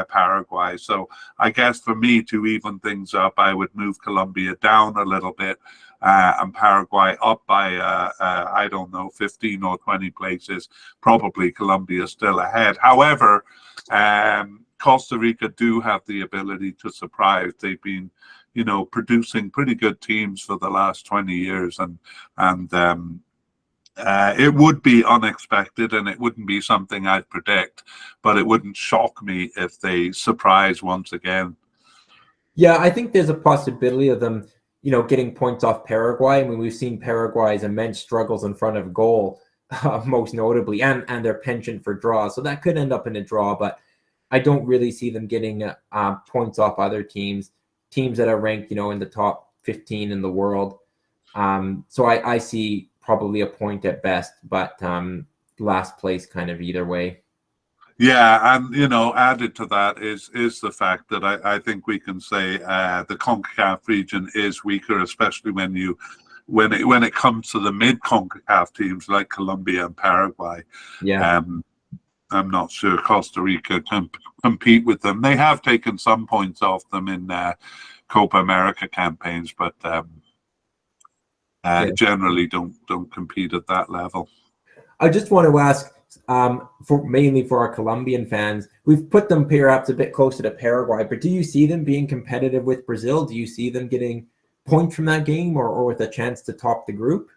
[SPEAKER 1] Paraguay. So I guess for me to even things up, I would move Colombia down a little bit. And Paraguay up by, I don't know, 15 or 20 places. Probably Colombia still ahead. However, Costa Rica do have the ability to surprise. They've been, producing pretty good teams for the last 20 years. And it would be unexpected, and it wouldn't be something I'd predict, but it wouldn't shock me if they surprise once again.
[SPEAKER 2] Yeah, I think there's a possibility of them getting points off Paraguay. I mean, we've seen Paraguay's immense struggles in front of goal, most notably, and their penchant for draws. So that could end up in a draw, but I don't really see them getting points off other teams that are ranked, in the top 15 in the world. So I see probably a point at best, but last place kind of either way.
[SPEAKER 1] Yeah, and added to that is the fact that I think we can say the CONCACAF region is weaker, especially when it comes to the mid CONCACAF teams like Colombia and Paraguay.
[SPEAKER 2] Yeah.
[SPEAKER 1] I'm not sure Costa Rica can compete with them. They have taken some points off them in Copa America campaigns, but generally don't compete at that level.
[SPEAKER 2] I just want to ask, mainly for our Colombian fans, we've put them perhaps a bit closer to Paraguay, but do you see them being competitive with Brazil? Do you see them getting points from that game or with a chance to top the group?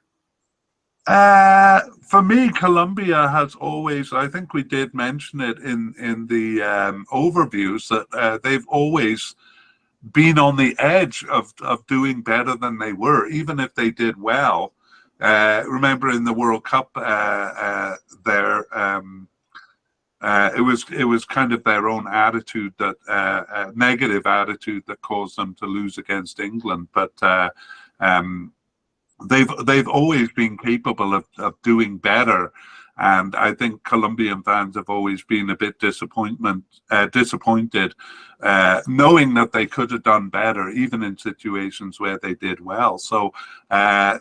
[SPEAKER 1] For me, Colombia has always, I think we did mention it in the overviews, that they've always been on the edge of doing better than they were, even if they did well. Remember in the World Cup, it was kind of their own attitude, that negative attitude, that caused them to lose against England. But they've always been capable of doing better. And I think Colombian fans have always been a bit disappointed, knowing that they could have done better, even in situations where they did well. So,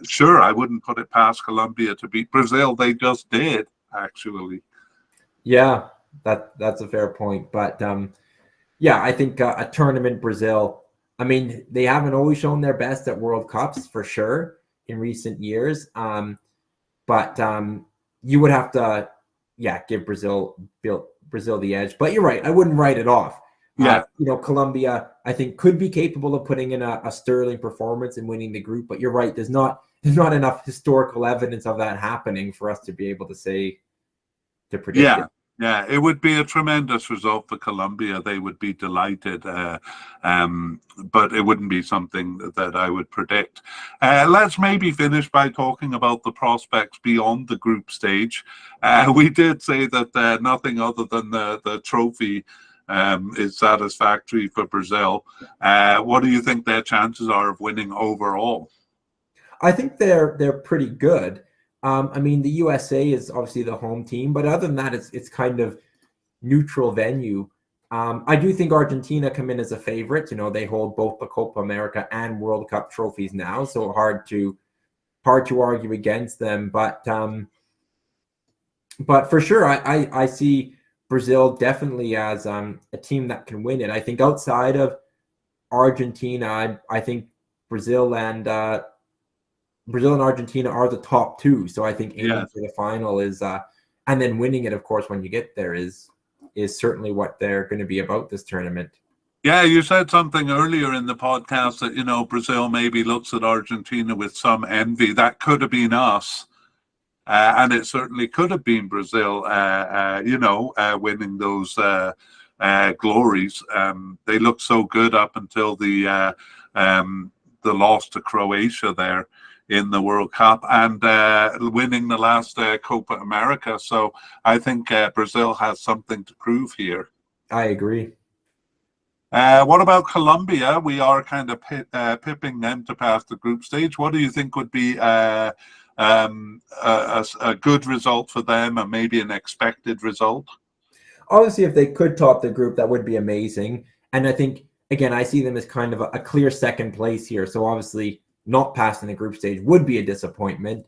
[SPEAKER 1] sure, I wouldn't put it past Colombia to beat Brazil. They just did, actually.
[SPEAKER 2] Yeah, that's a fair point. But yeah, I think a tournament Brazil, I mean, they haven't always shown their best at World Cups for sure in recent years. But you would have to, give Brazil the edge. But you're right, I wouldn't write it off.
[SPEAKER 1] Yeah.
[SPEAKER 2] Colombia, I think, could be capable of putting in a sterling performance and winning the group. But you're right, there's not enough historical evidence of that happening for us to be able to predict it.
[SPEAKER 1] Yeah, it would be a tremendous result for Colombia. They would be delighted, but it wouldn't be something that I would predict. Let's maybe finish by talking about the prospects beyond the group stage. We did say that nothing other than the trophy is satisfactory for Brazil. What do you think their chances are of winning overall?
[SPEAKER 2] I think they're pretty good. I mean, the USA is obviously the home team, but other than that, it's kind of neutral venue. I do think Argentina come in as a favorite. They hold both the Copa America and World Cup trophies now, so hard to argue against them. But for sure, I see Brazil definitely as a team that can win it. I think outside of Argentina, I think Brazil and Argentina are the top two. So I think aiming for the final is, and then winning it, of course, when you get there is certainly what they're going to be about this tournament.
[SPEAKER 1] Yeah, you said something earlier in the podcast that, you know, Brazil maybe looks at Argentina with some envy. That could have been us. And it certainly could have been Brazil, winning those glories. They looked so good up until the loss to Croatia there in the World Cup, and winning the last Copa America. So I think Brazil has something to prove here.
[SPEAKER 2] I agree.
[SPEAKER 1] What about Colombia? We are kind of pipping them to pass the group stage. What do you think would be a good result for them, and maybe an expected result?
[SPEAKER 2] Obviously, if they could top the group, that would be amazing. And I think, again, I see them as kind of a clear second place here. So obviously, not passing the group stage would be a disappointment.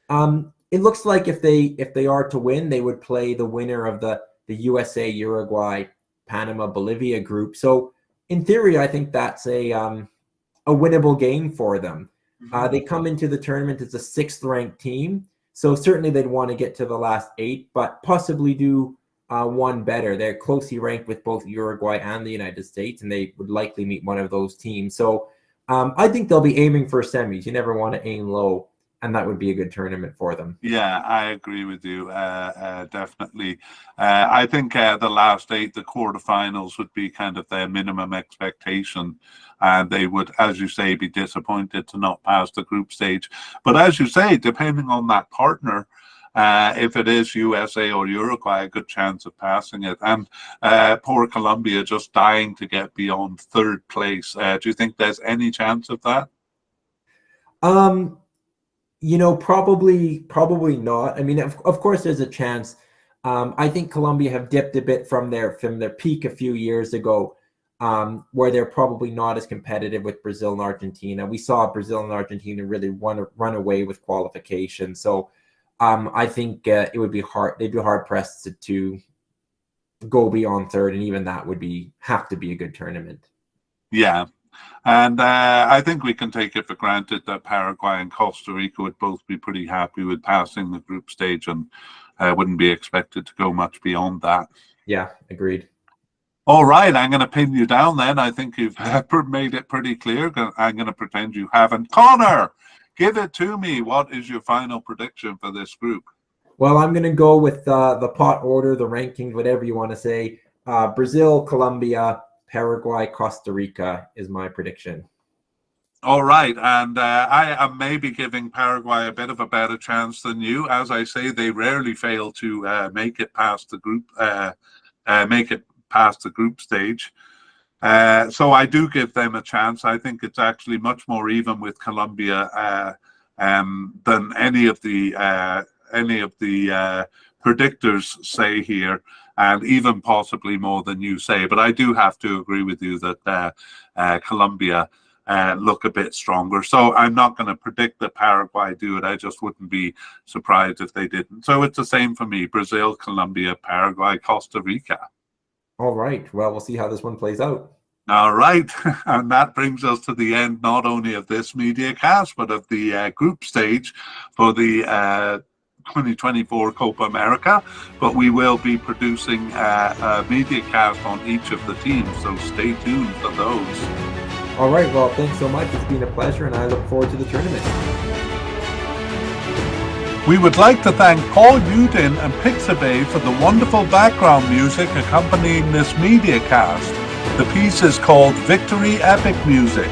[SPEAKER 2] It looks like if they are to win, they would play the winner of the USA, Uruguay, Panama, Bolivia group. So in theory, I think that's a winnable game for them. They come into the tournament as a 6th ranked team. So certainly they'd want to get to the last 8, but possibly do one better. They're closely ranked with both Uruguay and the United States, and they would likely meet one of those teams. So I think they'll be aiming for semis. You never want to aim low, and that would be a good tournament for them.
[SPEAKER 1] Yeah, I agree with you. Definitely. I think the last 8, the quarterfinals, would be kind of their minimum expectation. And they would, as you say, be disappointed to not pass the group stage. But as you say, depending on that partner, if it is USA or Uruguay, a good chance of passing it. And poor Colombia just dying to get beyond 3rd place. Do you think there's any chance of that?
[SPEAKER 2] Probably not. I mean, of course, there's a chance. I think Colombia have dipped a bit from their peak a few years ago, where they're probably not as competitive with Brazil and Argentina. We saw Brazil and Argentina really run away with qualification. So I think it would be hard. They'd be hard pressed to go beyond 3rd, and even that would have to be a good tournament.
[SPEAKER 1] Yeah. And I think we can take it for granted that Paraguay and Costa Rica would both be pretty happy with passing the group stage, and wouldn't be expected to go much beyond that.
[SPEAKER 2] Yeah, agreed.
[SPEAKER 1] All right, I'm going to pin you down then. I think you've made it pretty clear. I'm going to pretend you haven't. Connor, give it to me. What is your final prediction for this group?
[SPEAKER 2] Well, I'm going to go with the pot order, the rankings, whatever you want to say. Brazil, Colombia, Paraguay, Costa Rica is my prediction.
[SPEAKER 1] All right, and I am maybe giving Paraguay a bit of a better chance than you. As I say, they rarely fail to make it past the group, stage. So I do give them a chance. I think it's actually much more even with Colombia than any of the predictors say here, and even possibly more than you say. But I do have to agree with you that Colombia look a bit stronger. So I'm not going to predict that Paraguay do it. I just wouldn't be surprised if they didn't. So it's the same for me: Brazil, Colombia, Paraguay, Costa Rica.
[SPEAKER 2] All right. Well, we'll see how this one plays out.
[SPEAKER 1] All right. And that brings us to the end, not only of this media cast, but of the group stage for the 2024 Copa America. But we will be producing a media cast on each of the teams, so stay tuned for those.
[SPEAKER 2] All right. Well, thanks so much. It's been a pleasure, and I look forward to the tournament.
[SPEAKER 1] We would like to thank Paul Udin and Pixabay for the wonderful background music accompanying this media cast. The piece is called Victory Epic Music.